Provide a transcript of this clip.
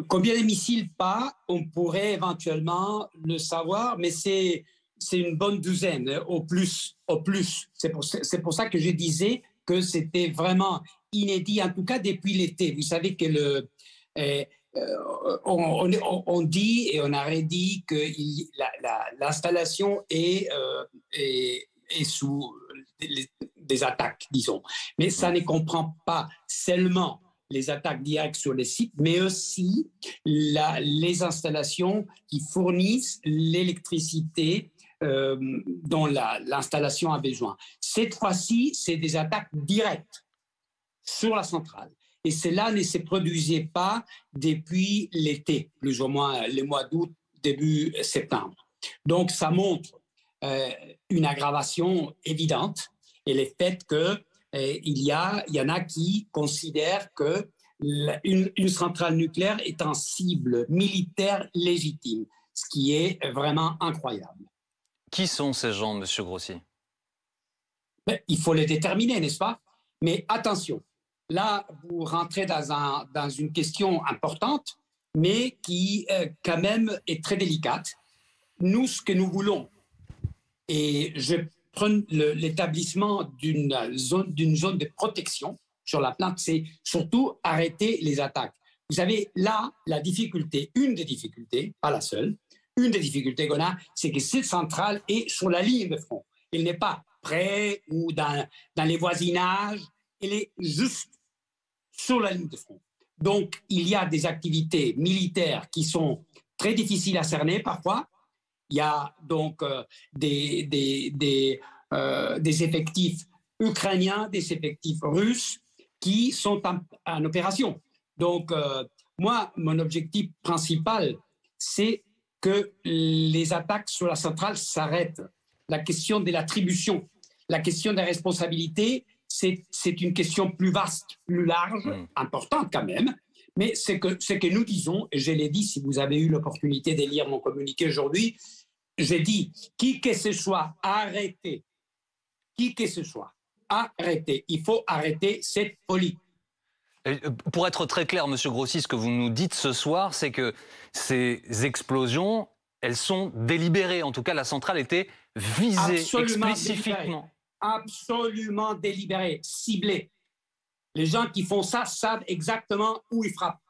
Combien de missiles pas, on pourrait éventuellement le savoir, mais c'est une bonne douzaine, au plus. Au plus. C'est pour ça que je disais que c'était vraiment inédit, en tout cas depuis l'été. Vous savez que on dit et on a redit que l'installation est sous des attaques, disons. Mais ça ne comprend pas seulement les attaques directes sur les sites, mais aussi les installations qui fournissent l'électricité dont l'installation a besoin. Cette fois-ci, c'est des attaques directes sur la centrale. Et cela ne se produisait pas depuis l'été, plus ou moins les mois d'août, début septembre. Donc, ça montre une aggravation évidente et le fait qu'il y en a qui considèrent que une centrale nucléaire est une cible militaire légitime, ce qui est vraiment incroyable. Qui sont ces gens, M. Grossi? Il faut les déterminer, n'est-ce pas? Mais attention, là, vous rentrez dans une question importante, mais qui, quand même, est très délicate. Nous, ce que nous voulons, et je prends l'établissement d'une zone de protection sur la plante, c'est surtout arrêter les attaques. Vous savez, là, la difficulté, une des difficultés, pas la seule, une des difficultés qu'on a, c'est que cette centrale est sur la ligne de front. Elle n'est pas près ou dans les voisinages, elle est juste sur la ligne de front. Donc, il y a des activités militaires qui sont très difficiles à cerner parfois. Il y a donc des effectifs ukrainiens, des effectifs russes qui sont en opération. Donc, moi, mon objectif principal, c'est que les attaques sur la centrale s'arrêtent. La question de l'attribution, la question des responsabilités, c'est une question plus vaste, plus large, importante quand même. Mais ce que nous disons, et je l'ai dit si vous avez eu l'opportunité de lire mon communiqué aujourd'hui, j'ai dit, qui que ce soit, arrêtez. Qui que ce soit, arrêtez. Il faut arrêter cette folie. Pour être très clair, M. Grossi, ce que vous nous dites ce soir, c'est que ces explosions, elles sont délibérées. En tout cas, la centrale était visée spécifiquement. Absolument délibérée, ciblée. Les gens qui font ça savent exactement où ils frappent.